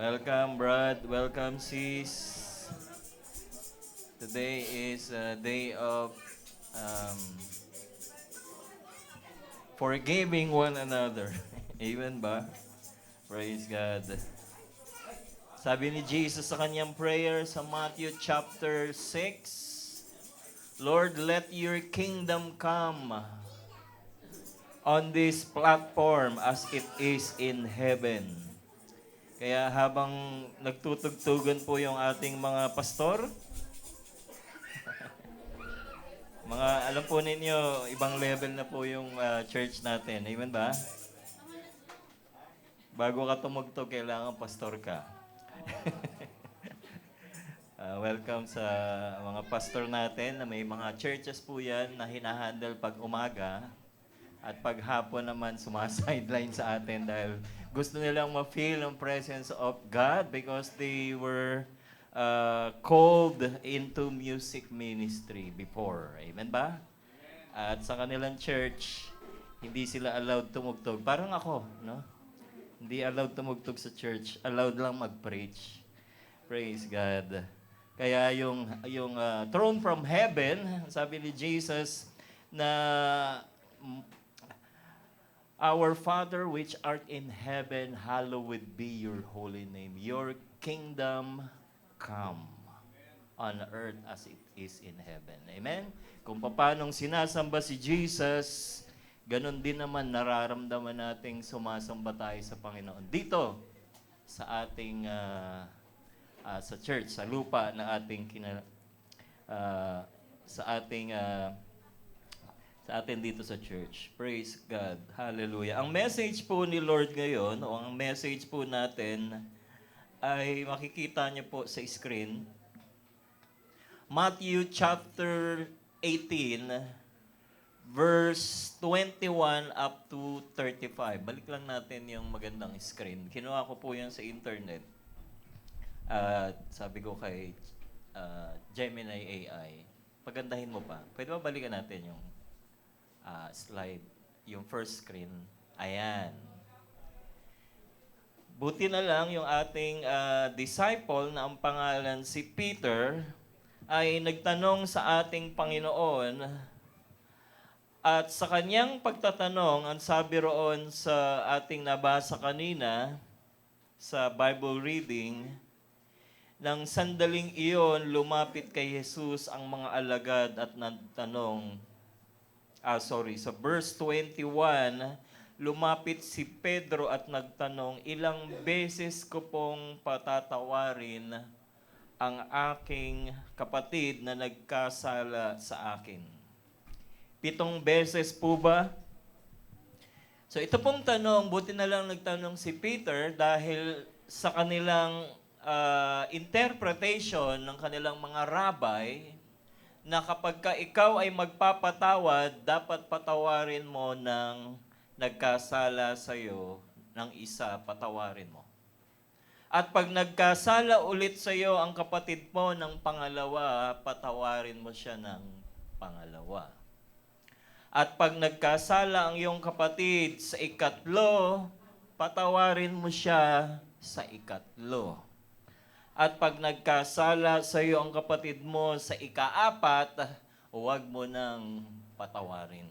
Welcome, Brad. Welcome, sis. Today is a day of um, forgiving one another. Amen ba? Praise God. Sabi ni Jesus sa kanyang prayer sa Matthew chapter 6, Lord, let your kingdom come on this platform as it is in heaven. Kaya habang nagtutugtugan po yung ating mga pastor, alam po ninyo, ibang level na po yung church natin. Amen ba? Bago ka tumugtog, kailangan pastor ka. Welcome sa mga pastor natin na may mga churches po yan na hinahandle pag umaga at pag hapon naman sumasideline sa atin dahil gusto nilang ma-feel ang presence of God because they were called into music ministry before. Amen ba? At sa kanilang church, hindi sila allowed tumugtog. Parang ako, no? Hindi allowed tumugtog sa church. Allowed lang mag-preach. Praise God. Kaya yung throne from heaven, sabi ni Jesus na Our Father which art in heaven, hallowed be your holy name. Your kingdom come on earth as it is in heaven. Amen? Kung paanong sinasamba si Jesus, ganun din naman nararamdaman nating sumasamba tayo sa Panginoon. Dito, sa ating sa church, sa lupa na ating sa atin dito sa church. Praise God. Hallelujah. Ang message po ni Lord ngayon, o ang message po natin, ay makikita niyo po sa screen. Matthew chapter 18, verse 21 up to 35. Balik lang natin yung magandang screen. Kinuha ko po yan sa internet. Sabi ko kay Gemini AI, pagandahin mo pa. Pwede ba balikan natin yung slide, yung first screen? Ayan. Buti na lang yung ating disciple na ang pangalan si Peter ay nagtanong sa ating Panginoon. At sa kanyang pagtatanong, ang sabi roon sa ating nabasa kanina sa Bible reading, nang sandaling iyon, lumapit kay Jesus ang mga alagad at nagtanong, sa verse 21, lumapit si Pedro at nagtanong, ilang beses ko pong patatawarin ang aking kapatid na nagkasala sa akin. 7 beses po ba? So ito pong tanong, buti na lang nagtanong si Peter dahil sa kanilang interpretation ng kanilang mga rabbi na kapag ka ikaw ay magpapatawad, dapat patawarin mo ng nagkasala sa iyo ng isa, patawarin mo. At pag nagkasala ulit sa iyo ang kapatid mo ng pangalawa, patawarin mo siya ng pangalawa. At pag nagkasala ang iyong kapatid sa ikatlo, patawarin mo siya sa ikatlo. At pag nagkasala sa iyo ang kapatid mo sa ikaapat, huwag mo nang patawarin.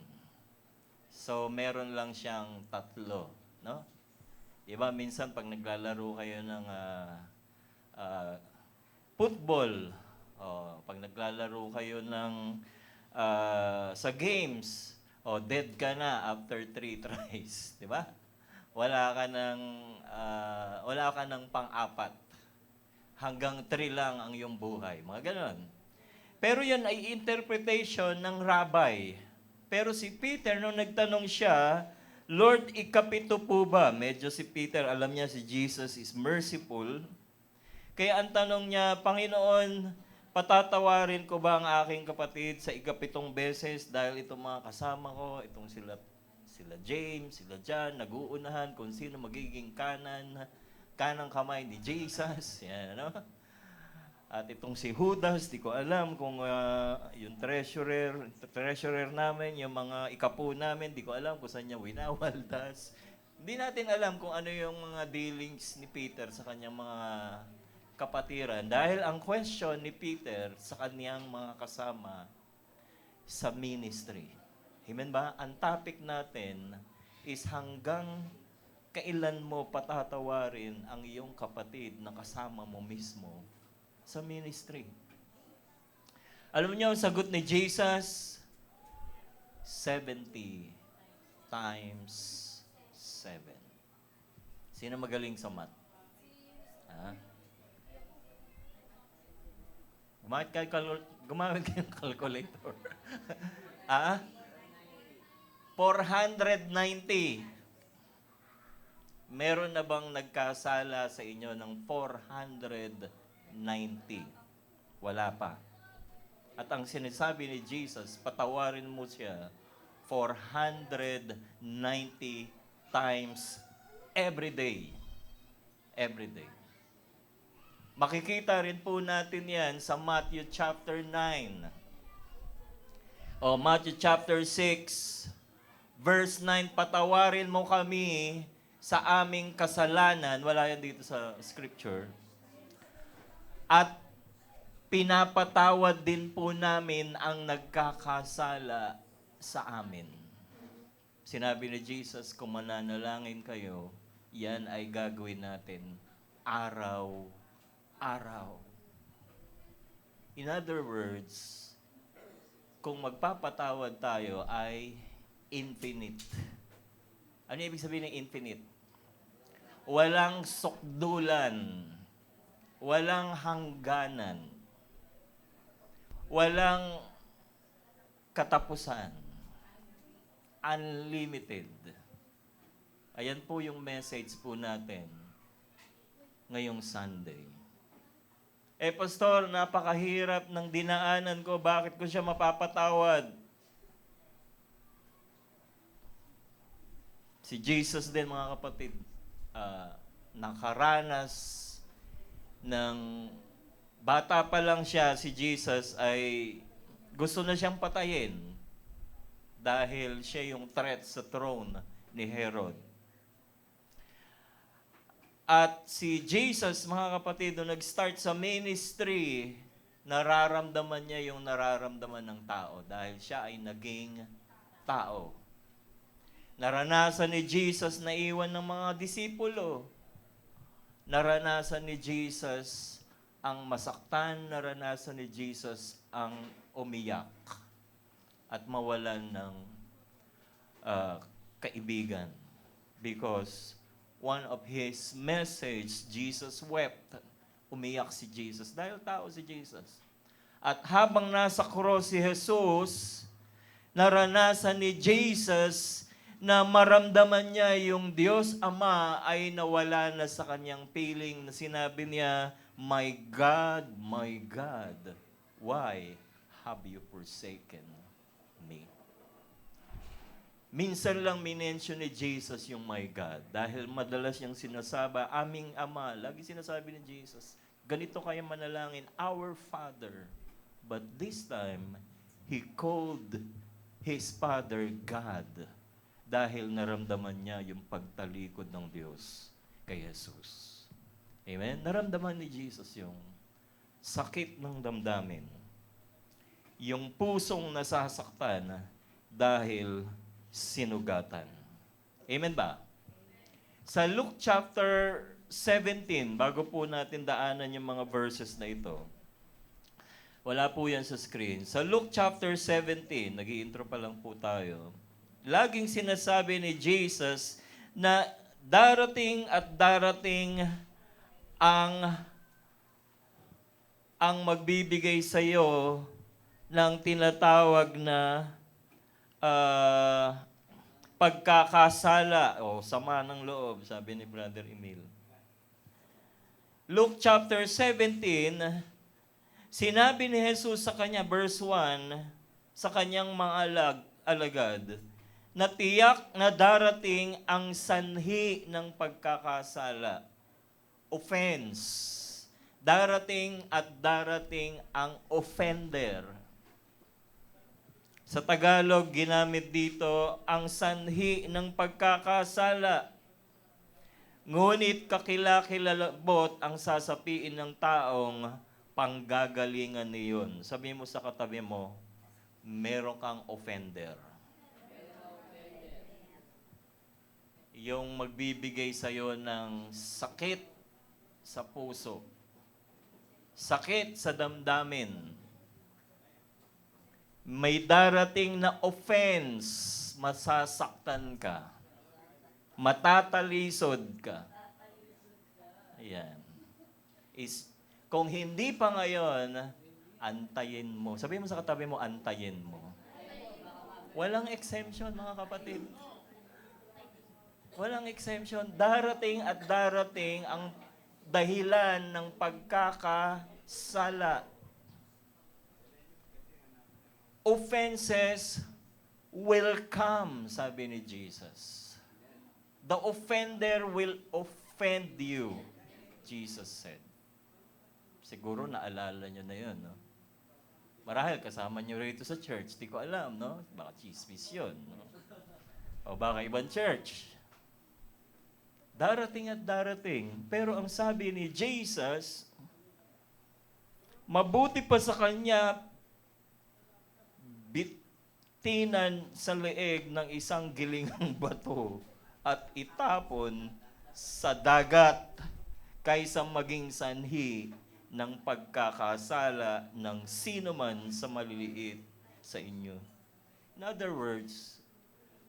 So, meron lang siyang 3, no? Diba, minsan pag naglalaro kayo ng football, pag naglalaro kayo ng sa games, dead ka na after 3 tries, di ba? Wala ka ng pang-apat. Hanggang 3 lang ang iyong buhay. Mga ganon. Pero yan ay interpretation ng rabbi. Pero si Peter, nung nagtanong siya, Lord, ikapito po ba? Medyo si Peter, alam niya si Jesus is merciful. Kaya ang tanong niya, Panginoon, patatawarin ko ba ang aking kapatid sa ikapitong beses dahil itong mga kasama ko, itong sila James, sila John, nag-uunahan kung sino magiging kanang kamay ni Jesus. Yan, ano? At itong si Judas, di ko alam kung yung treasurer namin, yung mga ikapu namin, di ko alam kung saan niya winawaldas. Hindi natin alam kung ano yung mga dealings ni Peter sa kanyang mga kapatiran. Dahil ang question ni Peter sa kanyang mga kasama sa ministry. Amen ba? Ang topic natin is hanggang kailan mo patatawarin ang iyong kapatid na kasama mo mismo sa ministry. Alam niyo, ang sagot ni Jesus, 70 times 7. Sino magaling sa math? Ha? Gumamit kayo ng calculator. Ah? 490. Meron na bang nagkasala sa inyo ng 490? Wala pa. At ang sinasabi ni Jesus, patawarin mo siya 490 times every day. Every day. Makikita rin po natin yan sa Matthew chapter 9. O Matthew chapter 6, verse 9, patawarin mo kami sa aming kasalanan. Wala yan dito sa scripture. At pinapatawad din po namin ang nagkakasala sa amin. Sinabi ni Jesus, kung mananalangin kayo, yan ay gagawin natin araw-araw. In other words, kung magpapatawad tayo ay infinite. Ano ibig sabihin ng infinite? Walang sukdulan, walang hangganan, walang katapusan. Unlimited. Ayan po yung message po natin ngayong Sunday. Pastor, napakahirap ng dinaanan ko. Bakit ko siya mapapatawad? Si Jesus din, mga kapatid, nakaranas ng bata pa lang siya, si Jesus ay gusto na siyang patayin dahil siya yung threat sa throne ni Herod. At si Jesus, mga kapatid, nung nag-start sa ministry, nararamdaman niya yung nararamdaman ng tao dahil siya ay naging tao. Naranasan ni Jesus na iwan ng mga disipulo. Naranasan ni Jesus ang masaktan, naranasan ni Jesus ang umiyak at mawalan ng kaibigan. Because one of his message, Jesus wept. Umiyak si Jesus dahil tao si Jesus. At habang nasa cross si Jesus, naranasan ni Jesus na maramdaman niya yung Diyos Ama ay nawala na sa kanyang piling na sinabi niya, my God, why have you forsaken me? Minsan lang minention ni Jesus yung my God dahil madalas niyang sinasabi, aming Ama. Lagi sinasabi ni Jesus, ganito kayo manalangin, our Father. But this time, He called His Father God dahil naramdaman niya yung pagtalikod ng Diyos kay Jesus. Amen? Naramdaman ni Jesus yung sakit ng damdamin. Yung pusong nasasaktan dahil sinugatan. Amen ba? Sa Luke chapter 17, bago po natin daanan yung mga verses na ito, wala po yan sa screen. Sa Luke chapter 17, nag-i-intro pa lang po tayo, laging sinasabi ni Jesus na darating at darating ang magbibigay sa iyo ng tinatawag na pagkakasala o sama ng loob, sabi ni Brother Emil. Luke chapter 17, sinabi ni Jesus sa kanya, verse 1, sa kanyang mga alagad, na tiyak na darating ang sanhi ng pagkakasala. Offense. Darating at darating ang offender. Sa Tagalog, ginamit dito ang sanhi ng pagkakasala. Ngunit kakilakilabot ang sasapiin ng taong panggagalingan niyon. Sabi mo sa katabi mo, meron kang offender. Yung magbibigay sa'yo ng sakit sa puso, sakit sa damdamin, may darating na offense, masasaktan ka, matatalisod ka. Ayan. Kung hindi pa ngayon, antayin mo. Sabihin mo sa katabi mo, antayin mo. Walang exemption, mga kapatid. Walang exemption. Darating at darating ang dahilan ng pagkakasala. Offenses will come, sabi ni Jesus. The offender will offend you, Jesus said. Siguro naalala nyo na yun, no? Marahil kasama nyo rito sa church, di ko alam, no? Baka chismis yun, no? O baka ibang church. Darating at darating. Pero ang sabi ni Jesus, mabuti pa sa kanya bitinan sa leeg ng isang gilingang bato at itapon sa dagat kaysa maging sanhi ng pagkakasala ng sino man sa maliliit sa inyo. In other words,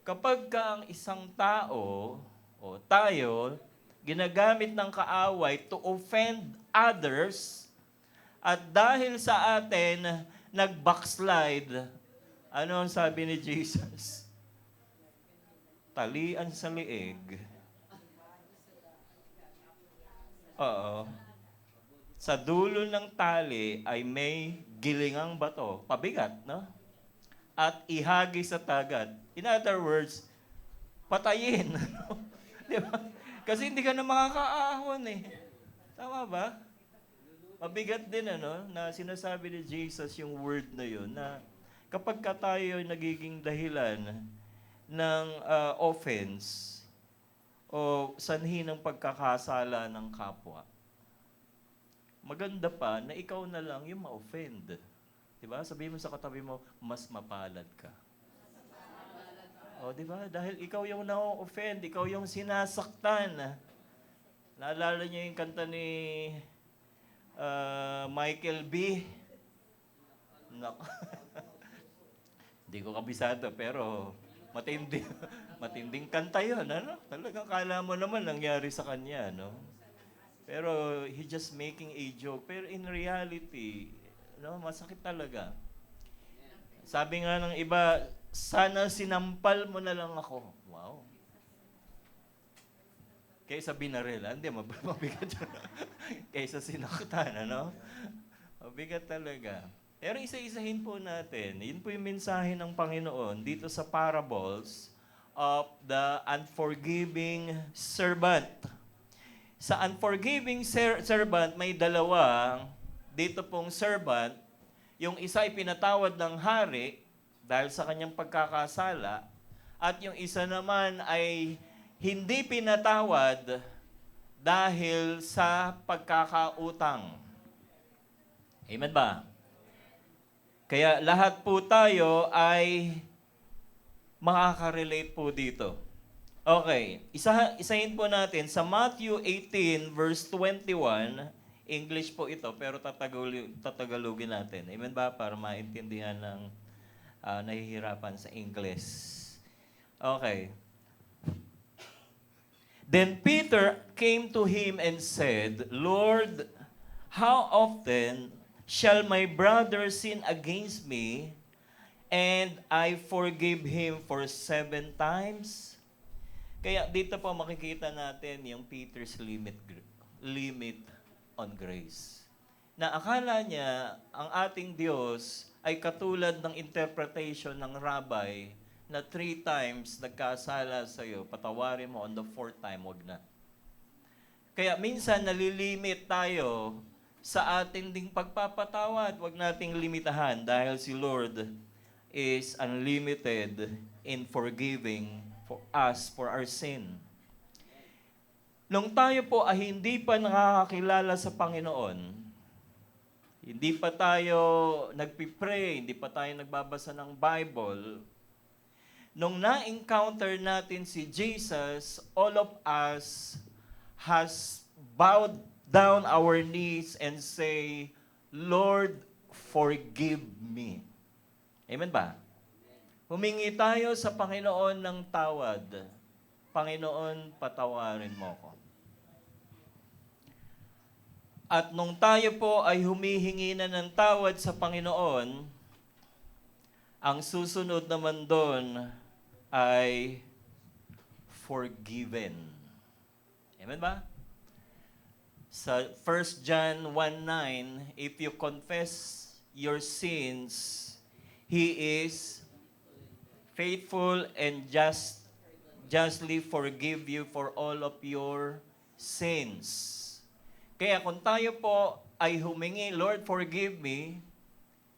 kapag ka ang isang tao o tayo ginagamit ng kaaway to offend others at dahil sa atin nag-backslide, ano ang sabi ni Jesus? Talian sa leeg. Oo. Sa dulo ng tali ay may gilingang bato, pabigat, no? At ihagi sa dagat. In other words, patayin. Di ba? Kasi hindi ka na makakaahon eh. Tama ba? Mabigat din na sinasabi ni Jesus yung word na yun, na kapag ka tayo nagiging dahilan ng offense o sanhi ng pagkakasala ng kapwa, maganda pa na ikaw na lang yung ma-offend. Diba? Sabihin mo sa katabi mo, mas mapalad ka. O, diba? Dahil ikaw yung na-offend, ikaw yung sinasaktan. Naalala niyo yung kanta ni Michael B. Hindi ko kabisado, pero matinding kanta yun, ano? Talagang kala mo naman nangyari sa kanya, no? Pero he just making a joke. Pero in reality, no, masakit talaga. Sabi nga ng iba, sana sinampal mo na lang ako. Wow. Kaysa binarela, hindi, mabigat. Kaysa sinaktan, ano? Mabigat talaga. Pero isa-isahin po natin. Yun po yung mensahe ng Panginoon dito sa parables of the unforgiving servant. Sa unforgiving servant, may dalawang dito pong servant. Yung isa ay pinatawad ng hari dahil sa kanyang pagkakasala, at yung isa naman ay hindi pinatawad dahil sa pagkakautang. Amen ba? Kaya lahat po tayo ay makaka-relate po dito. Okay, isahin po natin sa Matthew 18 verse 21, English po ito pero tatagalogin natin. Amen ba? Para maintindihan ng nahihirapan sa English. Okay. Then Peter came to him and said, Lord, how often shall my brother sin against me and I forgive him for 7 times? Kaya dito po makikita natin yung Peter's limit on grace. Na akala niya ang ating Diyos ay katulad ng interpretation ng rabbi na 3 times nagkasala sa iyo, patawarin mo, on the 4th time, wag na. Kaya minsan nalilimit tayo sa ating ding pagpapatawad. Wag nating limitahan dahil si Lord is unlimited in forgiving for us for our sin. Nung tayo po ay hindi pa nakakakilala sa Panginoon, hindi pa tayo nagpipray, hindi pa tayo nagbabasa ng Bible, nung na-encounter natin si Jesus, all of us has bowed down our knees and say, Lord, forgive me. Amen ba? Humingi tayo sa Panginoon ng tawad. Panginoon, patawarin mo ko. At nung tayo po ay humihingi na ng tawad sa Panginoon, ang susunod naman doon ay forgiven. Amen ba? Sa 1 John 1:9, if you confess your sins, He is faithful and justly forgive you for all of your sins. Kaya kung tayo po ay humingi, Lord, forgive me,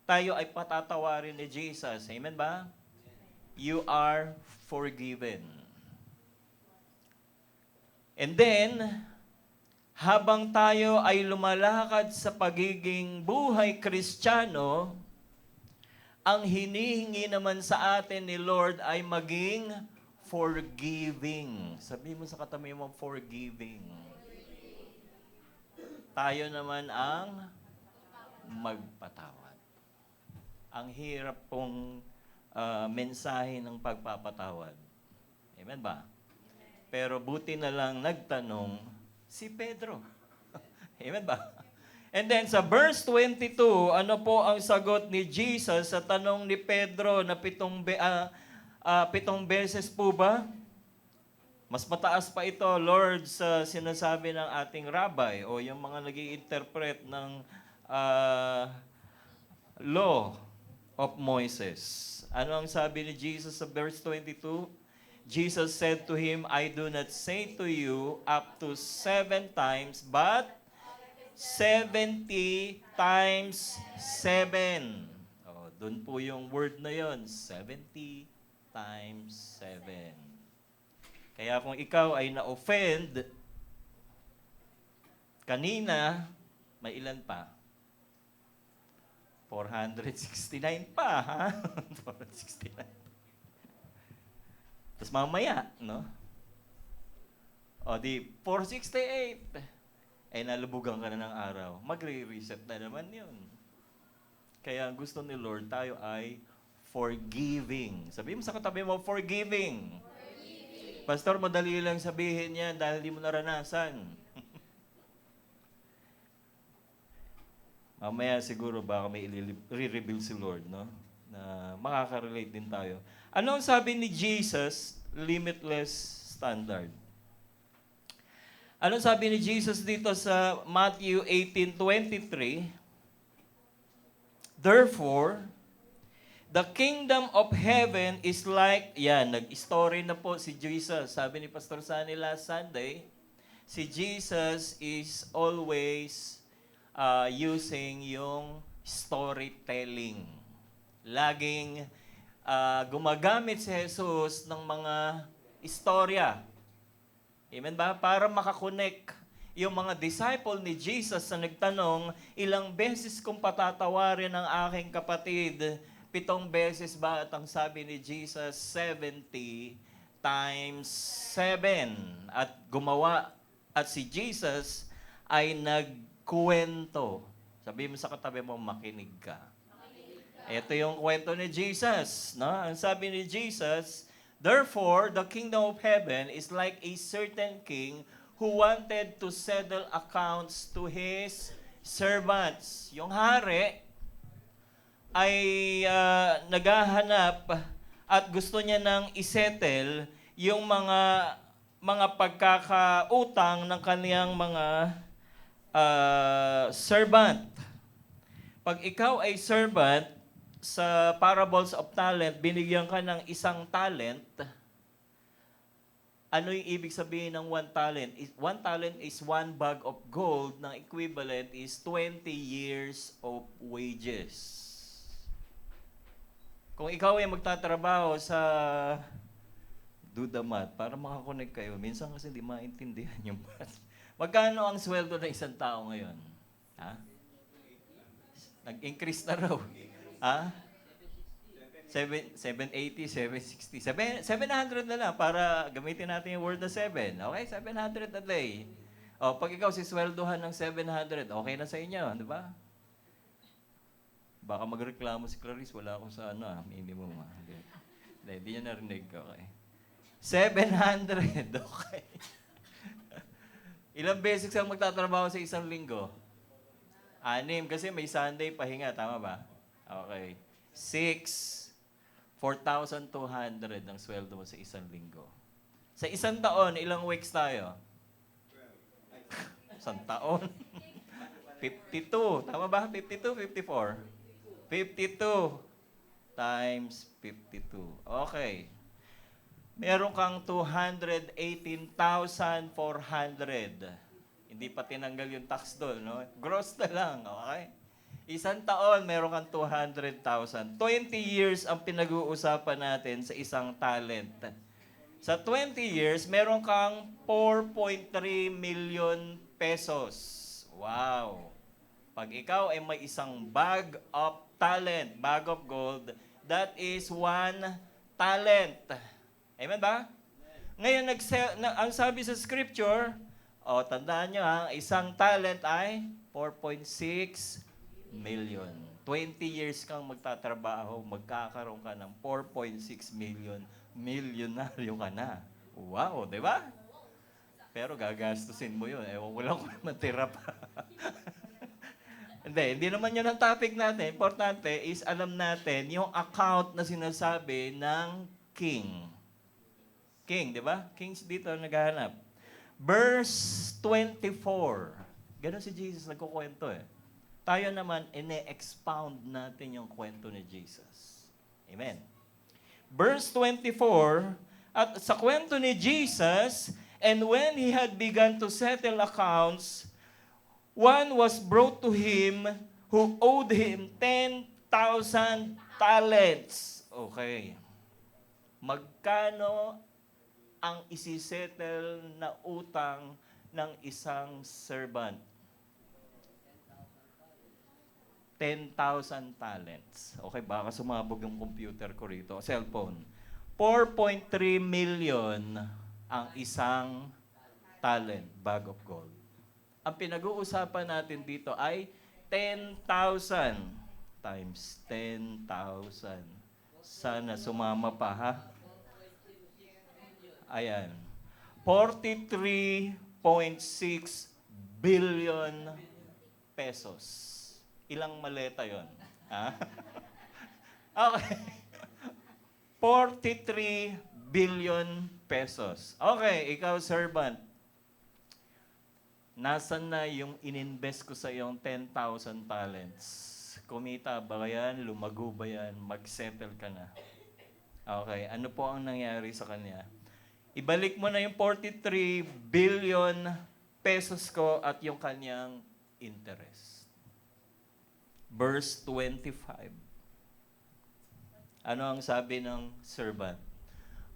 tayo ay patatawarin ni Jesus. Amen ba? You are forgiven. And then, habang tayo ay lumalakad sa pagiging buhay Kristiyano, ang hinihingi naman sa atin ni Lord ay maging forgiving. Sabi mo sa katabi mo, forgiving. Tayo naman ang magpatawad. Ang hirap pong mensahe ng pagpapatawad. Amen ba? Pero buti na lang nagtanong si Pedro. Amen ba? And then sa verse 22, ano po ang sagot ni Jesus sa tanong ni Pedro na pitong beses po ba? Mas mataas pa ito, Lord, sa sinasabi ng ating rabbi o yung mga nag-i-interpret ng law of Moses. Ano ang sabi ni Jesus sa verse 22? Jesus said to him, I do not say to you up to 7 times, but 70 times 7. Oh, doon po yung word na yon, 70 times 7. Kaya kung ikaw ay na-offend, kanina, may ilan pa? 469 pa, ha? 469. Tapos mamaya, no? O di, 468. Eh, nalubugan ka na ng araw. Magre-reset na naman yun. Kaya gusto ni Lord, tayo ay forgiving. Sabihin mo sa katabi mo, forgiving. Pastor, madali lang sabihin yan dahil di mo naranasan. Mamaya siguro baka may i-reveal si Lord, no? Na makaka-relate din tayo. Ano ang sabi ni Jesus? Limitless standard. Ano sabi ni Jesus dito sa Matthew 18:23? Therefore, the kingdom of heaven is like, nag-story na po si Jesus. Sabi ni Pastor Sunny last Sunday, si Jesus is always using yung storytelling. Laging gumagamit si Jesus ng mga istorya. Amen ba? Para makakonek yung mga disciple ni Jesus na nagtanong, ilang beses kong patatawarin ang aking kapatid? 7 beses ba? At ang sabi ni Jesus, 70 times 7. At gumawa, at si Jesus ay nagkuwento. Sabi mo sa katabi mo, makinig ka. Ito yung kwento ni Jesus. No? Ang sabi ni Jesus, therefore, the kingdom of heaven is like a certain king who wanted to settle accounts to his servants. Yung hari ay naghahanap at gusto niya nang isettle yung mga pagkakautang ng kaniyang mga servant. Pag ikaw ay servant, sa parables of talent, binigyan ka ng 1 talent. Ano yung ibig sabihin ng 1 talent? 1 talent is 1 bag of gold, na equivalent is 20 years of wages. Kung ikaw ay magtatrabaho sa Do the math para makakonect kayo. Minsan kasi hindi maintindihan yung math. Magkano ang sweldo ng isang tao ngayon? Ha? Nag-increase na raw. Ha? 780, 760. 700 na lang para gamitin natin yung word na 7. Okay? 700 a day. O, pag ikaw sisweldohan ng 700, okay na sa inyo, di ba? Baka magreklamo si Clarice, wala ako sa minimum. Hindi niya narinig. Okay. 700, okay. Ilang beses ang magtatrabaho sa isang linggo? 6, kasi may Sunday pahinga, tama ba? Okay. 6, 4,200 ang sweldo mo sa isang linggo. Sa isang taon, ilang weeks tayo? Isang taon? 52. Tama ba? 52, 54? 52 times 52. Okay. Meron kang 218,400. Hindi pa tinanggal yung tax doon, no? Gross na lang, okay? Isang taon, meron kang 200,000. 20 years ang pinag-uusapan natin sa isang talent. Sa 20 years, meron kang 4.3 million pesos. Wow! Pag ikaw ay may isang bag of talent, bag of gold, that is 1 talent. Amen ba? Ngayon, ang sabi sa scripture, tandaan nyo isang talent ay 4.6 million. 20 years kang magtatrabaho, magkakaroon ka ng 4.6 million, milyonaryo ka na. Wow, di ba? Pero gagastusin mo yun. Ewan ko lang kung matira pa. Hindi naman yun ang topic natin. Importante is alam natin yung account na sinasabi ng king. King, di ba? Kings dito naghahanap. Verse 24. Ganon si Jesus nagkukwento eh. Tayo naman, ine-expound natin yung kwento ni Jesus. Amen. Verse 24, at sa kwento ni Jesus, and when he had begun to settle accounts, one was brought to him who owed him 10,000 talents. Okay. Magkano ang isisettle na utang ng isang servant? 10,000 talents. Okay, baka sumabog yung computer ko rito. Cellphone. 4.3 million ang isang talent, bag of gold. Ang pinag-uusapan natin dito ay 10,000 times 10,000. Sana sumama pa, ha? Ayan. 43.6 billion pesos. Ilang maleta yon? Ha? Okay. 43 billion pesos. Okay, ikaw servant. Nasaan na yung ininvest ko sa iyong 10,000 talents? Kumita ba yan? Lumago ba yan? Mag-settle ka na. Okay, ano po ang nangyari sa kanya? Ibalik mo na yung 43 billion pesos ko at yung kanyang interest. Verse 25. Ano ang sabi ng servant?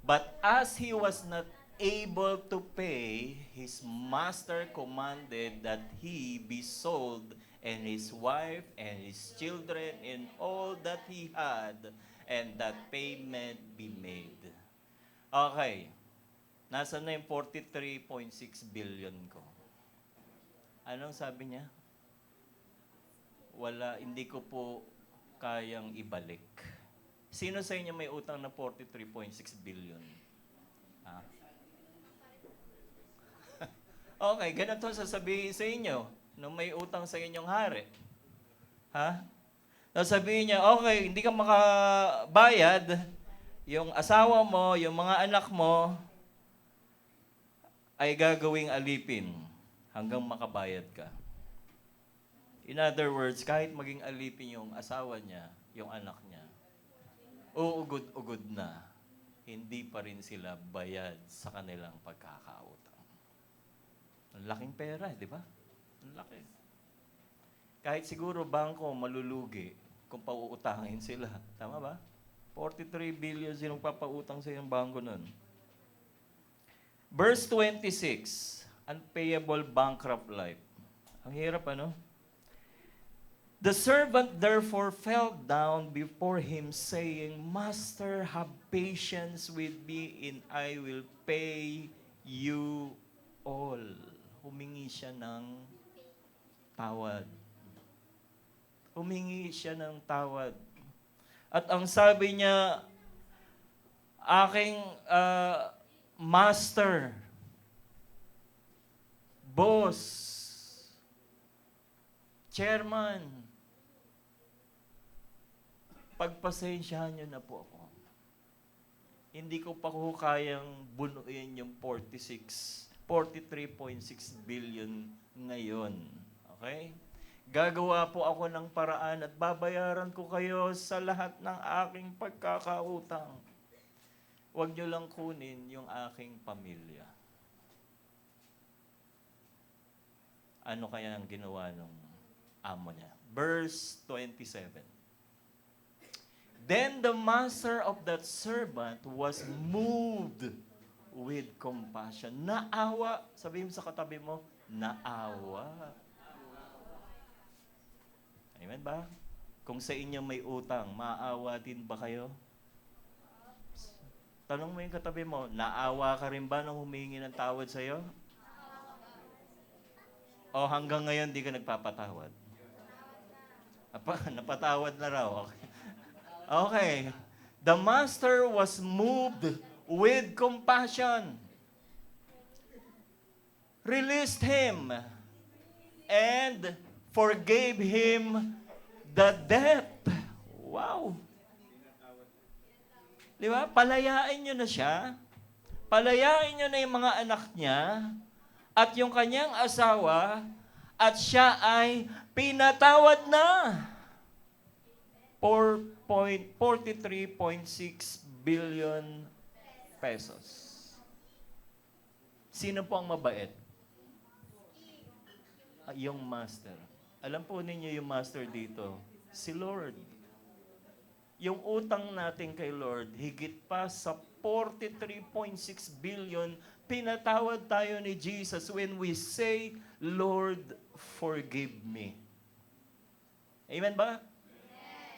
But as he was not able to pay, his master commanded that he be sold, and his wife and his children and all that he had, and that payment be made. Okay. Nasaan na yung 43.6 billion ko? Anong sabi niya? Wala, hindi ko po kayang ibalik. Sino sa inyo may utang na 43.6 billion? Ah. Okay, ganito sasabihin sa inyo nung may utang sa inyong hari. Ha? Sasabihin niya, okay, hindi ka makabayad, yung asawa mo, yung mga anak mo, ay gagawing alipin hanggang makabayad ka. In other words, kahit maging alipin yung asawa niya, yung anak niya, uugod-ugod na, hindi pa rin sila bayad sa kanilang pagkakautang. Ang laking pera, di ba? Ang laki. Kahit siguro bangko malulugi kung pauutangin sila. Tama ba? 43 billion sinong papautang sa iyong bangko nun. Verse 26, unpayable bankrupt life. Ang hirap, ano? The servant therefore fell down before him, saying, Master, have patience with me, and I will pay you all. Humingi siya ng tawad. Humingi siya ng tawad. At ang sabi niya, aking master, boss, chairman, pagpasensyahan niyo na po ako. Hindi ko pa ko kayang bunuin yung 43.6 billion ngayon. Okay? Gagawa po ako ng paraan at babayaran ko kayo sa lahat ng aking pagkakautang. Huwag niyo lang kunin yung aking pamilya. Ano kaya ang ginawa ng amo niya? Verse 27. Then the master of that servant was moved with compassion. Naawa. Sabihin mo sa katabi mo, naawa. Amen ba? Kung sa inyo may utang, maawa din ba kayo? Tanong mo yung katabi mo, naawa ka rin ba nung humingi ng tawad sa'yo? O hanggang ngayon di ka nagpapatawad? Napatawad na raw. Okay. Okay. The master was moved with compassion. Released him and forgave him the debt. Wow. Di ba? Palayain nyo na siya. Palayain nyo na yung mga anak niya at yung kanyang asawa at siya ay pinatawad na. 43.6 billion pesos. Sino po ang mabait? Yung master. Alam po ninyo yung master dito, si Lord. Yung utang natin kay Lord, higit pa sa 43.6 billion, pinatawad tayo ni Jesus when we say, Lord, forgive me. Amen ba?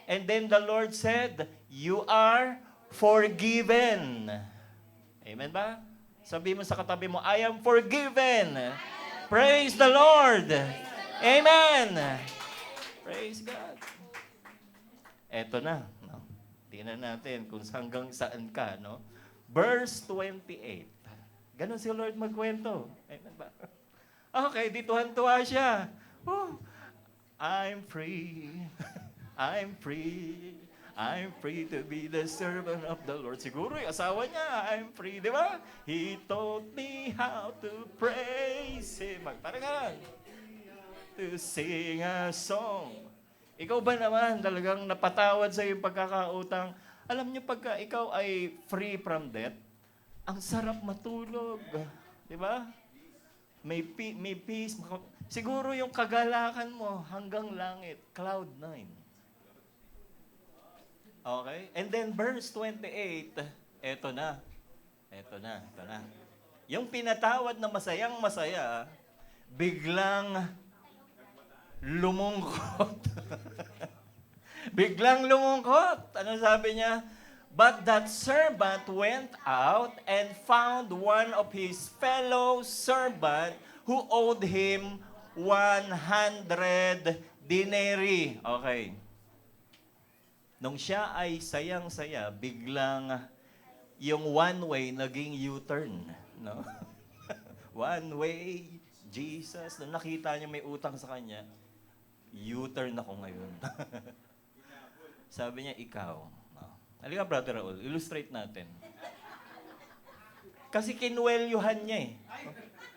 And then the Lord said, you are forgiven. Amen ba? Sabi mo sa katabi mo, I am forgiven. Praise the Lord. Amen. Praise God. Eto na. No? Tingnan natin kung hanggang saan ka. No? Verse 28. Ganon si Lord magkwento. Amen ba? Okay, dituhan-tuwa siya. Oh, I'm free. I'm free. I'm free to be the servant of the Lord. Siguro yung asawa niya, I'm free, di ba? He taught me how to praise Him. Parang to sing a song. Ikaw ba naman talagang napatawad sa iyong pagkakautang? Alam niyo, pagka ikaw ay free from debt, ang sarap matulog. Di ba? May peace. Siguro yung kagalakan mo hanggang langit, cloud 9. Okay? And then verse 28, eto na. Yung pinatawad na masayang-masaya, biglang lumungkot. Biglang lumungkot. Ano sabi niya? But that servant went out and found one of his fellow servant who owed him 100 denarii. Okay. Nung siya ay sayang-saya, biglang yung one way naging U-turn. No? One way, Jesus. Nung nakita niya may utang sa kanya, U-turn ako ngayon. Sabi niya, ikaw. No? Halika, Brother Raul, illustrate natin. Kasi kinwelyuhan niya eh.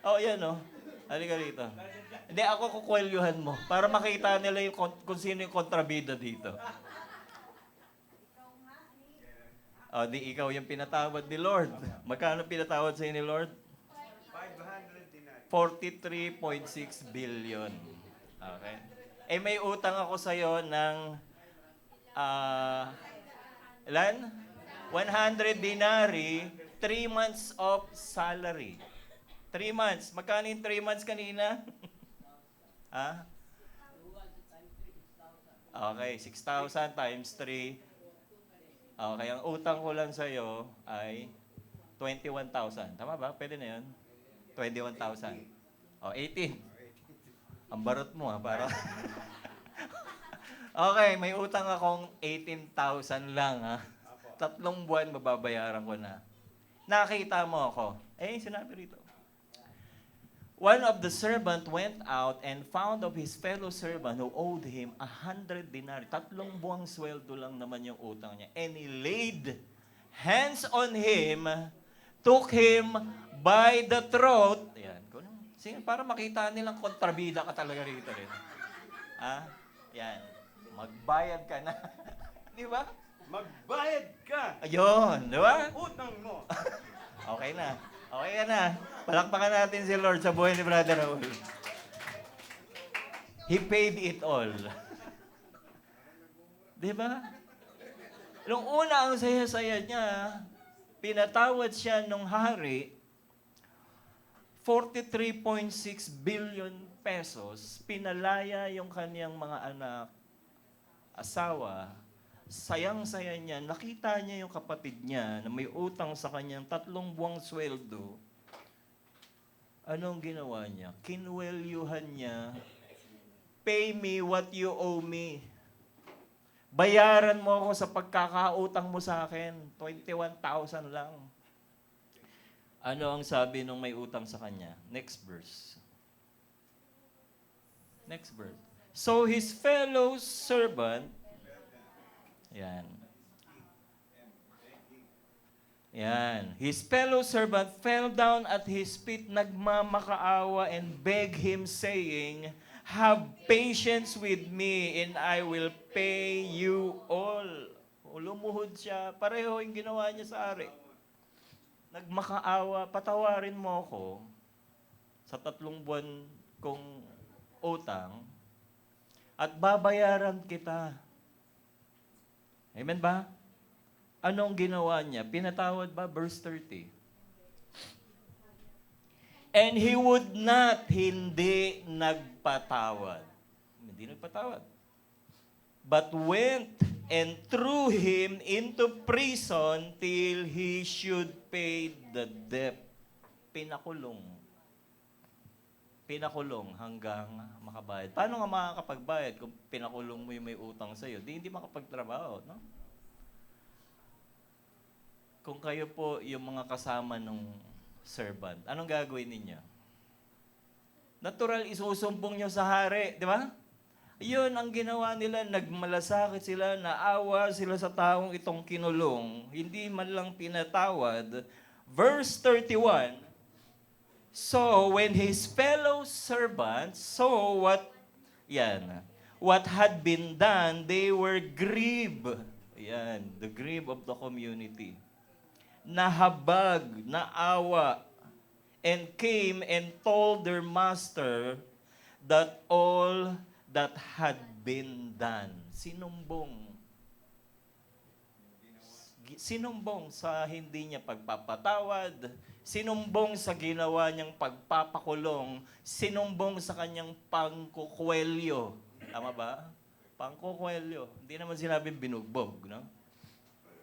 Oh, yan oh. Halika rito. Hindi, ako kukwelyuhan mo para makita nila yung, kung sino yung kontrabida dito. O, di ikaw yung pinatawad ni Lord. Magkano pinatawad sa'yo ni Lord? 43.6 billion. Okay. Eh, may utang ako sa'yo ng, ilan? 100 denarii. 3 months of salary. 3 months. Magkano yung 3 months kanina? Ha? Okay, 6,000 times 3. Okay, ang utang ko lang sa'yo ay 21,000. Tama ba? Pwede na yun? 21,000. O, 18. Ang barot mo para... Okay, may utang akong 18,000 lang ha. 3 buwan mababayaran ko na. Nakita mo ako. Sinabi rito. One of the servant went out and found of his fellow servant who owed him 100 denarii. 3 buwang sweldo lang naman yung utang niya. And he laid hands on him, took him by the throat. Ayan. Sige, para makita nilang kontrabida ka talaga rito rin. Yan. Magbayad ka na. Di ba? Magbayad ka! Ayun, di ba? Utang mo! Okay na. Okay ka na. Palakpakan natin si Lord sa buhay ni Brother Raul. He paid it all. Di ba? Nung una, ang saya-saya niya, pinatawad siya nung hari, 43.6 billion pesos, pinalaya yung kaniyang mga anak, asawa, sayang-saya niya, nakita niya yung kapatid niya na may utang sa kanyang 3 buwang sweldo. Anong ginawa niya? Kinwelyuhan niya, pay me what you owe me. Bayaran mo ako sa pagkakautang mo sa akin. 21,000 lang. Ano ang sabi nung may utang sa kanya? Next verse. Next verse. So his fellow servant, yan. Yan. His fellow servant fell down at his feet, nagmamakaawa and begged him, saying, have patience with me and I will pay you all. Lumuhod siya. Pareho yung ginawa niya sa ari. Nagmakaawa, patawarin mo ako sa 3 buwan kong utang at babayaran kita. Amen ba? Anong ginawa niya? Pinatawad ba? Verse 30. And he would not, hindi nagpatawad. Hindi nagpatawad. But went and threw him into prison till he should pay the debt. Pinakulong. Pinakulong hanggang makabayad. Paano nga makakapagbayad kung pinakulong mo yung may utang sa'yo? Hindi makapagtrabaho, no? Kung kayo po yung mga kasama ng servant, anong gagawin ninyo? Natural, isusumbong nyo sa hari, di ba? Yun ang ginawa nila, nagmalasakit sila, naawa sila sa taong itong kinulong, hindi man lang pinatawad. Verse 31, so when his fellow servants saw what had been done, they were grieved. Yan, the grief of the community. Nahabag, naawa, and came and told their master that all that had been done. Sinumbong sa hindi niya pagpapatawad, sinumbong sa ginawa niyang pagpapakulong, sinumbong sa kanyang pangkukwelyo. Tama ba? Pangkukwelyo. Hindi naman sinabing binugbog, no?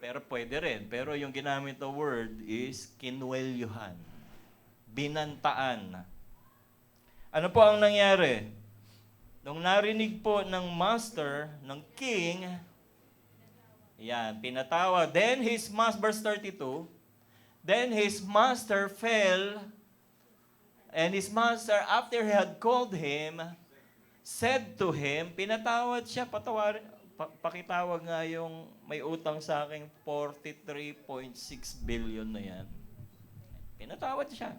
Pero pwede rin. Pero yung ginamit na word is kinwelyuhan. Binantaan. Ano po ang nangyari? Nung narinig po ng master, ng king, yan, pinatawa. Then his master, verse 32, then his master fell, and his master, after he had called him, said to him, pinatawad siya, pakitawag nga yung may utang sa akin, 43.6 billion na yan. Pinatawad siya.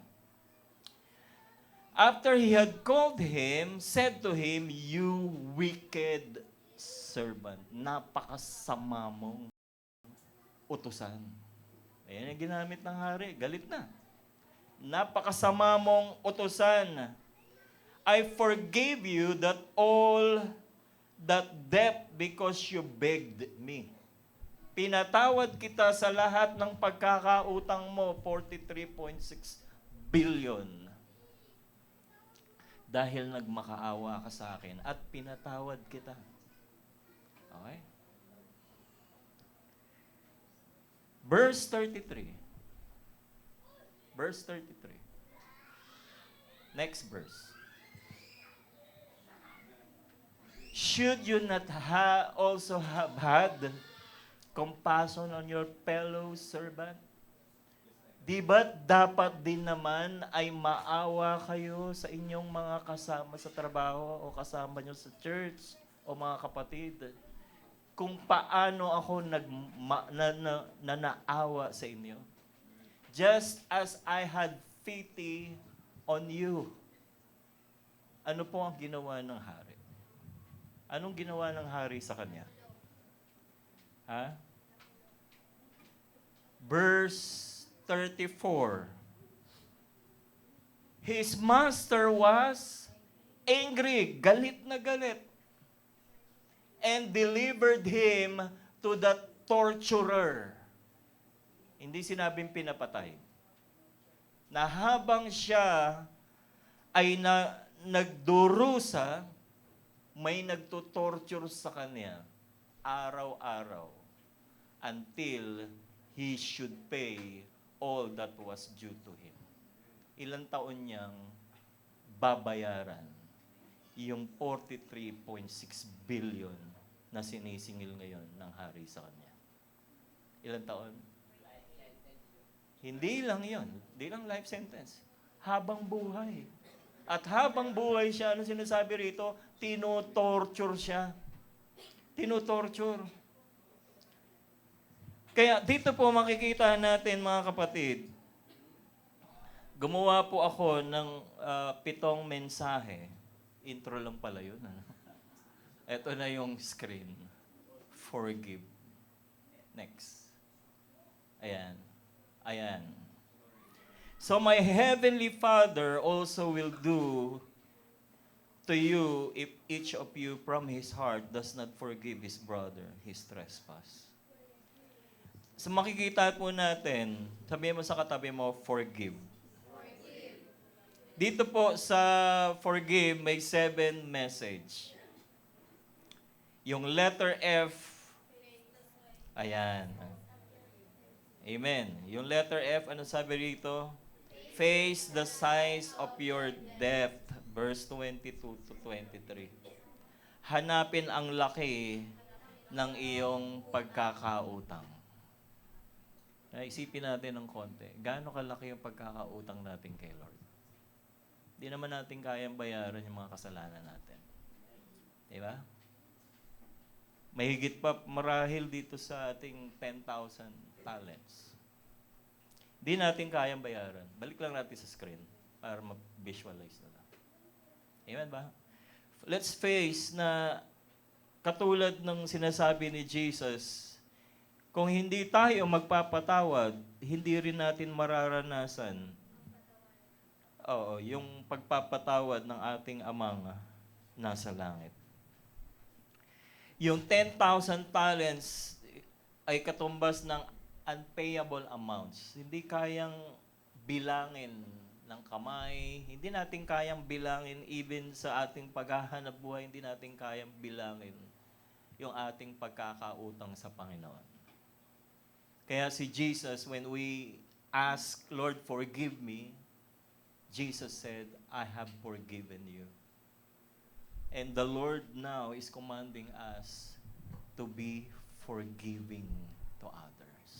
After he had called him, said to him, you wicked servant, napakasama mong utusan. Ayan ang ginamit ng hari, galit na. Napakasama mong utusan. I forgave you that all that debt because you begged me. Pinatawad kita sa lahat ng pagkakautang mo, 43.6 billion. Dahil nagmakaawa ka sa akin at pinatawad kita. Okay? Verse 33. Verse 33. Next verse. Should you not also have had compassion on your fellow servant? Di ba dapat din naman ay maawa kayo sa inyong mga kasama sa trabaho o kasama nyo sa church o mga kapatid? Kung paano ako naawa sa inyo. Just as I had pity on you. Ano po ang ginawa ng hari? Anong ginawa ng hari sa kanya? Ha? Verse 34. His master was angry, galit na galit, and delivered him to the torturer. Hindi sinabing pinapatay. Na habang siya ay nagdurusa, may nagtutorture sa kanya araw-araw until he should pay all that was due to him. Ilang taon niyang babayaran yung 43.6 billion na sinisingil ngayon ng hari sa kanya. Ilang taon? Hindi lang yon, hindi lang life sentence. Habang buhay. At habang buhay siya, ano sinasabi rito? Tinotorture siya. Tinotorture. Kaya dito po makikita natin, mga kapatid, gumawa po ako ng 7 mensahe. Intro lang pala yun. Ito na yung screen. Forgive. Next. Ayan. Ayan. So my heavenly Father also will do to you if each of you from his heart does not forgive his brother his trespass. So makikita po natin, sabihin mo sa katabi mo, forgive. Forgive. Dito po sa forgive, may 7 message. Yung letter F, ayan. Amen. Yung letter F, ano sabi rito? Face the size of your debt. Verse 22 to 23. Hanapin ang laki ng iyong pagkakautang. Isipin natin ng konti. Gaano kalaki yung pagkakautang natin kay Lord? Di naman natin kayang bayaran yung mga kasalanan natin. Di ba? Mahigit pa marahil dito sa ating 10,000 talents. Di natin kayang bayaran. Balik lang natin sa screen para ma-visualize na lang. Amen ba? Let's face na katulad ng sinasabi ni Jesus, kung hindi tayo magpapatawad, hindi rin natin mararanasan yung pagpapatawad ng ating amang nasa langit. Yung 10,000 talents ay katumbas ng unpayable amounts. Hindi kayang bilangin ng kamay, hindi natin kayang bilangin even sa ating paghahanap buhay, hindi natin kayang bilangin yung ating pagkakautang sa Panginoon. Kaya si Jesus, when we ask, Lord, forgive me, Jesus said, I have forgiven you. And the Lord now is commanding us to be forgiving to others.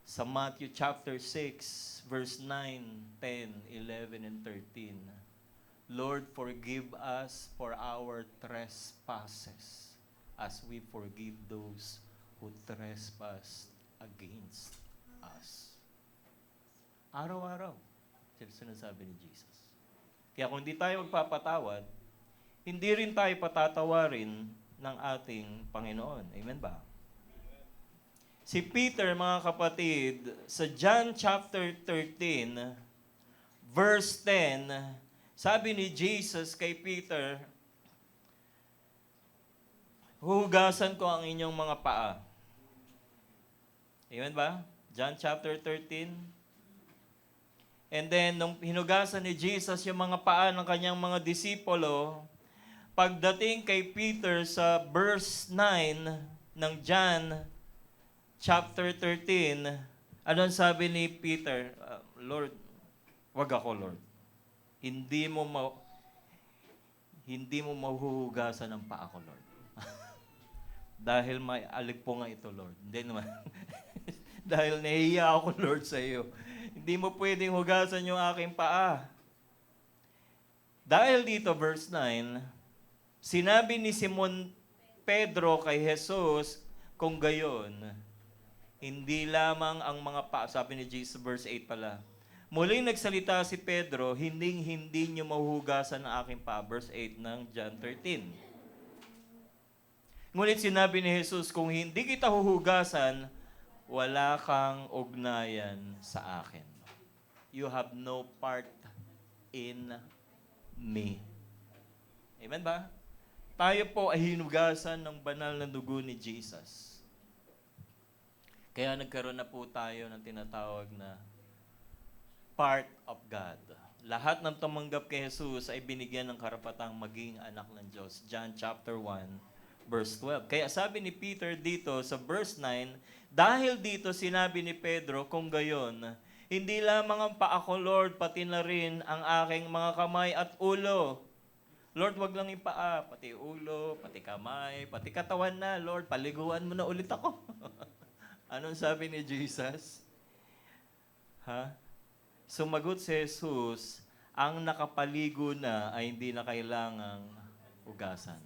Sa Matthew chapter 6, verse 9, 10, 11, and 13, Lord, forgive us for our trespasses as we forgive those who trespass against us. Araw-araw, sinasabi ni Jesus. Kaya kung hindi tayo magpapatawad, hindi rin tayo patatawarin ng ating Panginoon. Amen ba? Si Peter, mga kapatid, sa John chapter 13, verse 10, sabi ni Jesus kay Peter, huhugasan ko ang inyong mga paa. Amen ba? John chapter 13. And then, nung hinugasan ni Jesus yung mga paa ng kanyang mga disipulo, pagdating kay Peter sa verse 9 ng John chapter 13, anong sabi ni Peter? Lord, wag ako, Lord. Hindi mo mahuhugasan ng paa ko, Lord. Dahil may alik po nga ito, Lord. Hindi naman. Dahil nahihiya ako, Lord, sa iyo. Hindi mo pwedeng hugasan yung aking paa. Dahil dito, verse 9, sinabi ni Simon Pedro kay Jesus, kung gayon, hindi lamang ang mga paa, sabi ni Jesus, verse 8 pala, muling nagsalita si Pedro, hindi niyo mahuhugasan ang aking paa, verse 8 ng John 13. Ngunit sinabi ni Jesus, kung hindi kita huhugasan, wala kang ugnayan sa akin. You have no part in me. Amen ba? Tayo po ay hinugasan ng banal na dugo ni Jesus. Kaya nagkaroon na po tayo ng tinatawag na part of God. Lahat ng tumanggap kay Jesus ay binigyan ng karapatang maging anak ng Diyos. John chapter 1, verse 12. Kaya sabi ni Peter dito sa verse 9, dahil dito sinabi ni Pedro, kung gayon, hindi lamang ang paa ko, Lord, pati na rin ang aking mga kamay at ulo. Lord, wag lang yung paa, pati ulo, pati kamay, pati katawan na. Lord, paliguan mo na ulit ako. Anong sabi ni Jesus? Sumagot si Jesus, ang nakapaligo na ay hindi na kailangang hugasan,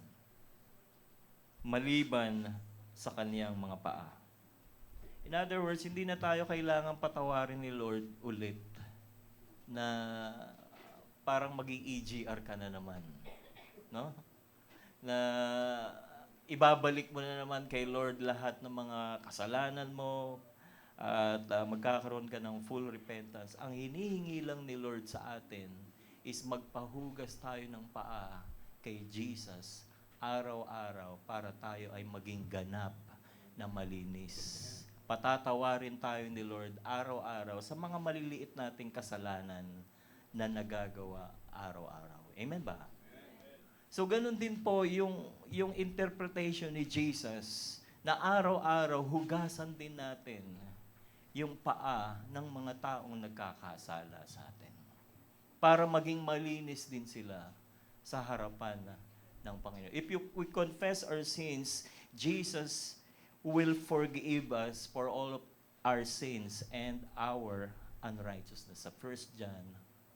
maliban sa kaniyang mga paa. In other words, hindi na tayo kailangang patawarin ni Lord ulit na parang maging EGR ka na naman. No? Na ibabalik mo na naman kay Lord lahat ng mga kasalanan mo at magkakaroon ka ng full repentance. Ang hinihingi lang ni Lord sa atin is magpahugas tayo ng paa kay Jesus araw-araw para tayo ay maging ganap na malinis. Patatawarin tayo ni Lord araw-araw sa mga maliliit nating kasalanan na nagagawa araw-araw. Amen ba? So ganun din po yung interpretation ni Jesus na araw-araw hugasan din natin yung paa ng mga taong nagkakasala sa atin. Para maging malinis din sila sa harapan ng Panginoon. If we confess our sins, Jesus will forgive us for all of our sins and our unrighteousness. Sa 1 John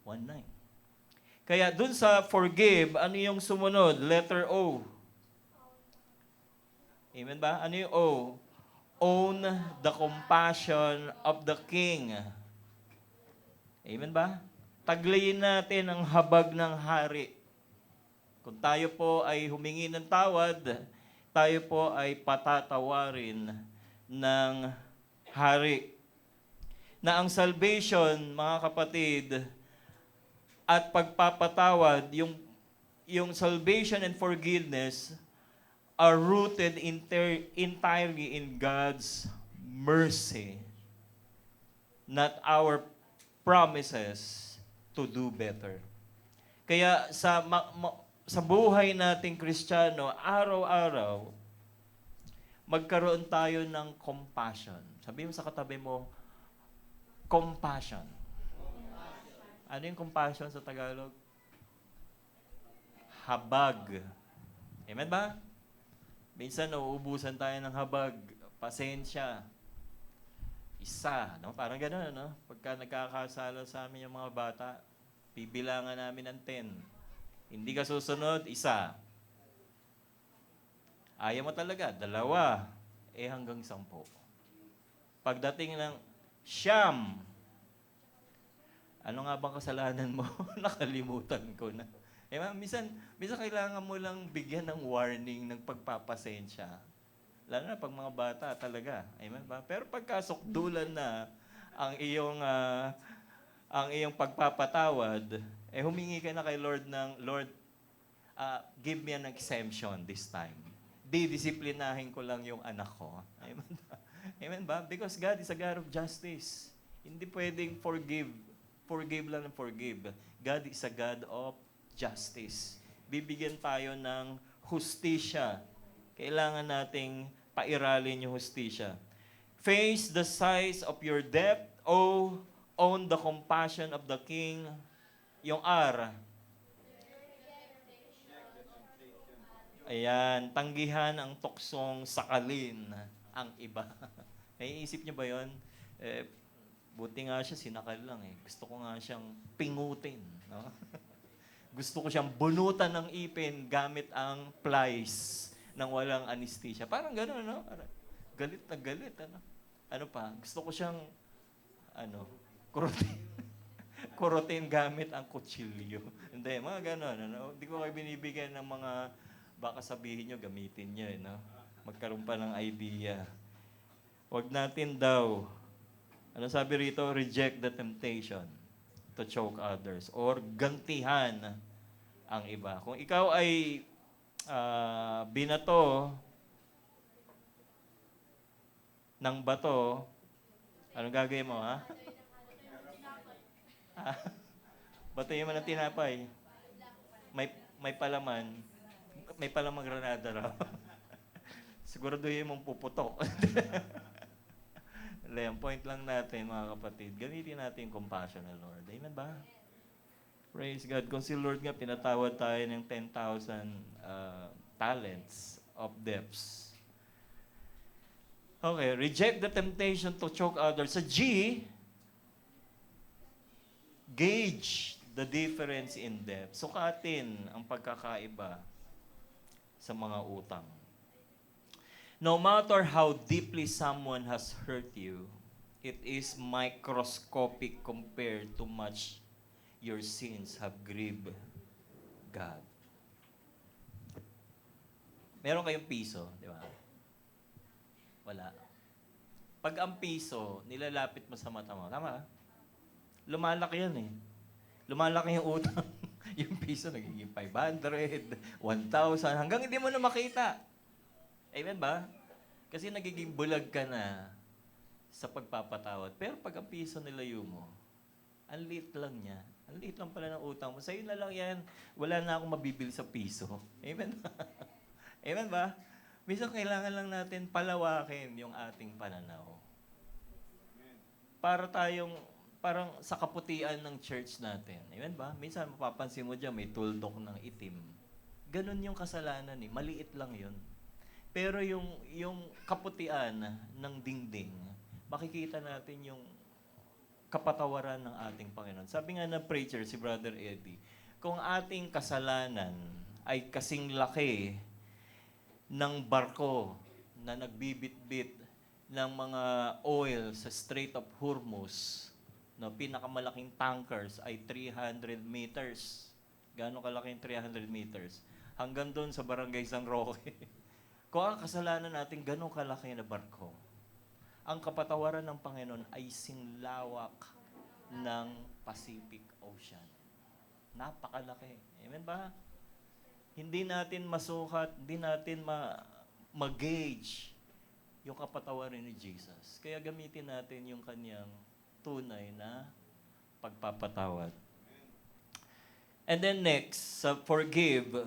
1:9. Kaya dun sa forgive, ano yung sumunod? Letter O. Amen ba? Ano yung O? Own the compassion of the King. Amen ba? Taglayin natin ang habag ng hari. Kung tayo po ay humingi ng tawad, tayo po ay patatawarin ng hari. Na ang salvation, mga kapatid, at pagpapatawad, yung salvation and forgiveness are rooted entirely in God's mercy, not our promises to do better. Kaya sa buhay nating Kristiyano, araw-araw, magkaroon tayo ng compassion. Sabihin mo sa katabi mo, compassion. Ano yung compassion sa Tagalog? Habag. Amen ba? Minsan, nauubusan tayo ng habag. Pasensya. Isa. No? Parang gano'n, no? Pagka nagkakasala sa amin yung mga bata, bibilangan namin ng 10. Hindi ka susunod, isa. Ayaw mo talaga, 2. Hanggang 10. Pagdating ng 9, ano nga bang kasalanan mo? Nakalimutan ko na. Minsan kailangan mo lang bigyan ng warning, ng pagpapasensya. Lalo na pag mga bata talaga. Amen ba? Pero pagkasukdulan na ang iyong pagpapatawad, humingi ka na kay Lord ng, Lord, give me an exemption this time. Didisiplinahin ko lang yung anak ko. Amen ba? Amen ba? Because God is a God of justice. Hindi pwedeng forgive lang ng forgive. God is a God of justice. Bibigyan tayo ng hustisya. Kailangan nating pairalin yung hustisya. Face the size of your debt, own the compassion of the King. Yung R. Ayan, tanggihan ang tuksong sakalin ang iba. Naiisip niyo ba yon? Buti nga siya, sinakal lang eh. Gusto ko nga siyang pingutin. No? Gusto ko siyang bunutan ng ipin gamit ang plies nang walang anesthesia. Parang gano'n, no? Galit na galit. Ano pa? Gusto ko siyang, kurutin. Kurutin gamit ang kutsilyo. Hindi, mga gano'n. Hindi ko kayo binibigyan ng mga, baka sabihin nyo, gamitin nyo. No? Magkaroon pa ng idea. Huwag natin daw, ano sabi rito? Reject the temptation to choke others or gantihan ang iba. Kung ikaw ay binato ng bato, anong gagawin mo, ha? Batuhin mo ng tinapay. May palaman. May palamang granada raw. Siguraduhin mong puputok. Ang point lang natin, mga kapatid, gamitin natin yung compassion ng Lord. Amen ba? Praise God. Kung si Lord nga, pinatawad tayo ng 10,000 talents of debts. Okay, reject the temptation to choke others. Sa G, gauge the difference in debt. Sukatin ang pagkakaiba sa mga utang. No matter how deeply someone has hurt you, it is microscopic compared to much your sins have grieved God. Meron kayong piso, di ba? Wala. Pag ang piso, nilalapit mo sa mata mo. Tama? Lumalaki yan eh. Lumalaki yung utang. Yung piso nagiging 500, 1,000, hanggang hindi mo na makita. Amen ba? Kasi nagiging bulag ka na sa pagpapatawad. Pero pag ang piso nilayo mo, ang liit lang niya. Ang liit lang pala ng utang mo. Sa'yo na lang yan. Wala na akong mabibili sa piso. Amen ba? Amen ba? Minsan kailangan lang natin palawakin yung ating pananaw. Para tayong, parang sa kaputian ng church natin. Amen ba? Minsan mapapansin mo dyan, may tuldok ng itim. Ganon yung kasalanan eh. Maliit lang yun. Pero yung kaputian ng dingding, makikita natin yung kapatawaran ng ating Panginoon. Sabi nga ng preacher, si Brother Eddie, kung ating kasalanan ay kasing laki ng barko na nagbibit-bit ng mga oil sa Strait of Hormuz, no, pinakamalaking tankers ay 300 meters. Gaano kalaki yung 300 meters? Hanggang doon sa Barangay San Roque. Kung ang kasalanan natin ganun kalaki na barko, ang kapatawaran ng Panginoon ay singlawak ng Pacific Ocean. Napakalaki. Amen ba? Hindi natin masukat, hindi natin mag-gauge yung kapatawaran ni Jesus. Kaya gamitin natin yung kanyang tunay na pagpapatawad. And then next, sa forgive,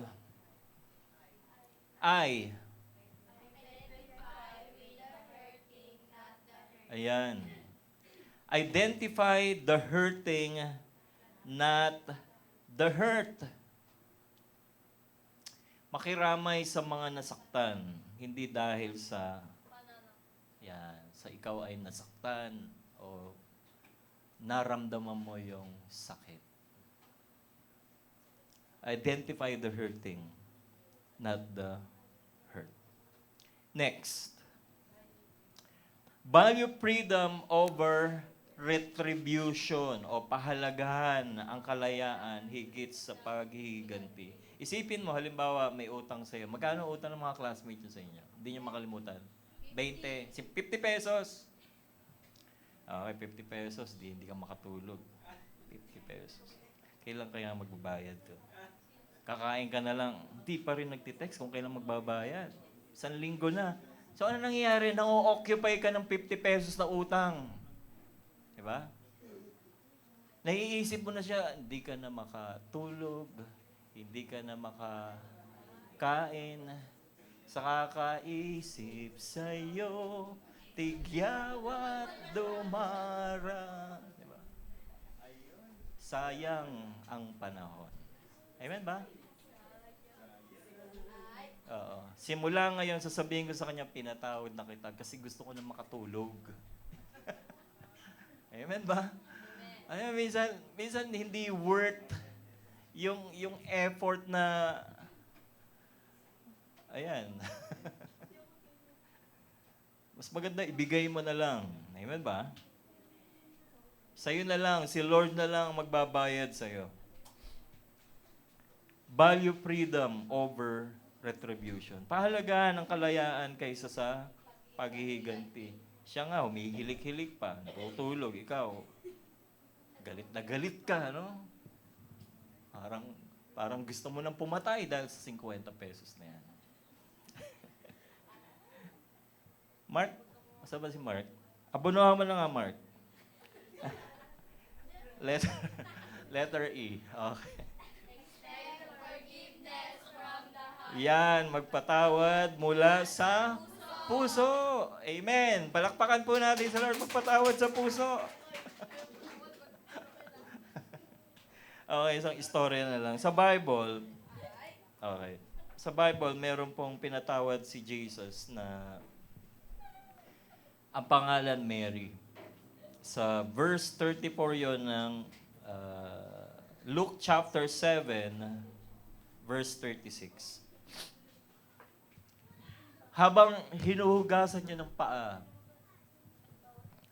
Ayan. Identify the hurting, not the hurt. Makiramay sa mga nasaktan, hindi dahil sa ikaw ay nasaktan o naramdaman mo yung sakit. Identify the hurting, not the hurt. Next. Value freedom over retribution o pahalagahan ang kalayaan higit sa paghihiganti. Isipin mo, halimbawa, may utang sa'yo. Magkano utang ng mga classmates nyo sa inyo? Hindi nyo makalimutan. 20. 50 pesos. Okay, 50 pesos. Hindi ka makatulog. 50 pesos. Kailan kaya magbabayad to? Kakain ka na lang. Hindi pa rin nagtitext kung kailan magbabayad. 1 linggo na. So ano nangyayari? Nang-occupy ka ng 50 pesos na utang. Di ba? Naiisip mo na siya, hindi ka na makatulog, hindi ka na makakain, sa kakaisip sa'yo, tigyawat dumara. Di ba? Sayang ang panahon. Amen ba? Oo. Simula ngayon, sasabihin ko sa kanya, pinatawad na kita kasi gusto ko na makatulog. Amen ba? Ano, minsan hindi worth yung effort na, ayan. Mas maganda, ibigay mo na lang. Amen ba? Sa'yo na lang, si Lord na lang magbabayad sa'yo. Value freedom over retribution. Pahalagaan ang kalayaan kaysa sa paghihiganti. Siya nga, humihilik-hilik pa, natutulog, ikaw, galit na galit ka, no? Parang gusto mo nang pumatay dahil sa 50 pesos na yan. Mark? Asa ba si Mark? Abunuhan mo na nga, Mark. letter, letter E. Okay. Yan, magpatawad mula sa puso. Amen. Palakpakan po natin sa Lord, magpatawad sa puso. Okay, isang istorya na lang. Sa Bible, okay. Sa Bible, meron pong pinatawad si Jesus na ang pangalan Mary. Sa verse 34 yon ng Luke chapter 7, verse 36. Habang hinuhugasan niya ng paa,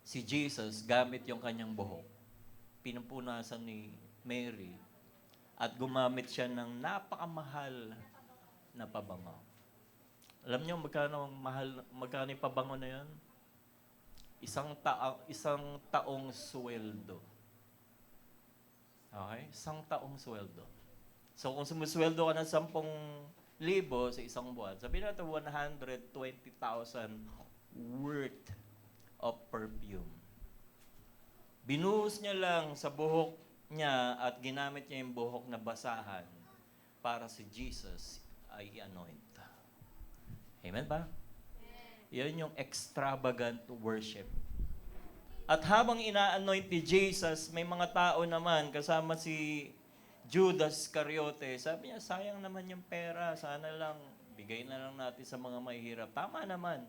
si Jesus gamit yung kanyang buhok. Pinupunasan ni Mary at gumamit siya ng napakamahal na pabango. Alam niyo magkano yung pabango na yun? Isang taong sweldo. Okay? Isang taong sweldo. So kung sumusweldo ka ng 10,000 sa isang buwan, sabihin natin 120,000 worth of perfume. Binuhos niya lang sa buhok niya at ginamit niya yung buhok na basahan para si Jesus ay i-anoint. Amen ba? Yan yung extravagant worship. At habang ina-anoint ni Jesus, may mga tao naman kasama si Judas Iscariote. Sabi niya, sayang naman yung pera. Sana lang, bigay na lang natin sa mga mahihirap. Tama naman.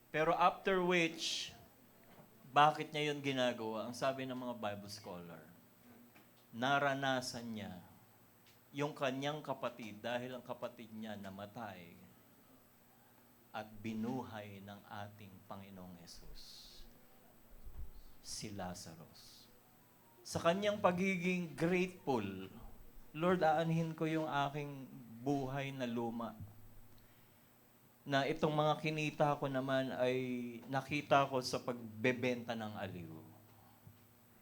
Pero after which, bakit niya yun ginagawa? Ang sabi ng mga Bible scholar, naranasan niya yung kanyang kapatid dahil ang kapatid niya namatay at binuhay ng ating Panginoong Hesus, si Lazarus. Sa kanyang pagiging grateful, Lord, aanhin ko yung aking buhay na luma. Na itong mga kinita ko naman ay nakita ko sa pagbebenta ng aliw.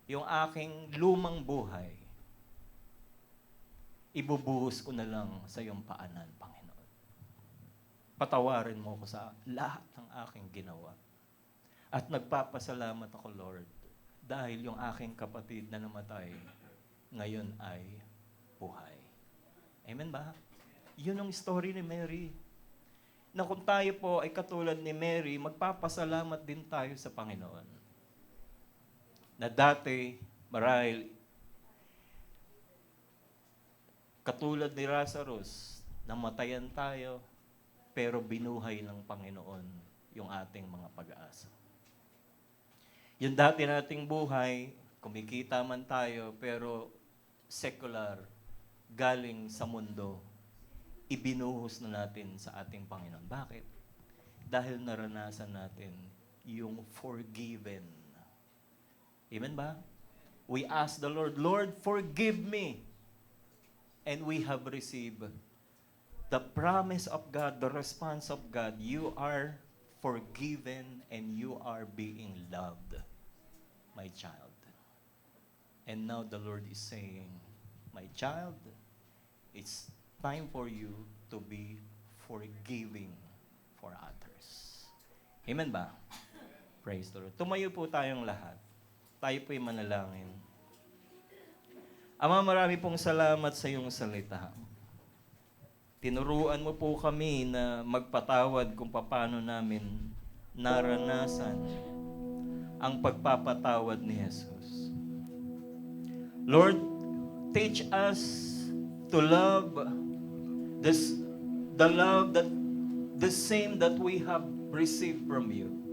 Yung aking lumang buhay, ibubuhos ko na lang sa iyong paanan, Panginoon. Patawarin mo ko sa lahat ng aking ginawa. At nagpapasalamat ako, Lord, dahil yung aking kapatid na namatay, ngayon ay buhay. Amen ba? Yun ang story ni Mary. Na kung tayo po ay katulad ni Mary, magpapasalamat din tayo sa Panginoon. Na dati, marahil, katulad ni Lazarus, namatayan tayo, pero binuhay ng Panginoon yung ating mga pag-aasa. Yung dati nating buhay, kumikita man tayo, pero secular, galing sa mundo, ibinuhos na natin sa ating Panginoon. Bakit? Dahil naranasan natin yung forgiven. Amen ba? We ask the Lord, Lord, forgive me. And we have received the promise of God, the response of God. You are forgiven and you are being loved, my child. And now the Lord is saying, my child, it's time for you to be forgiving for others. Amen ba? Praise the Lord. Tumayo po tayong lahat. Tayo po'y manalangin. Ama, marami pong salamat sa iyong salita. Tinuruan mo po kami na magpatawad kung paano namin naranasan ang pagpapatawad ni Jesus. Lord, teach us to love the love that the same that we have received from you.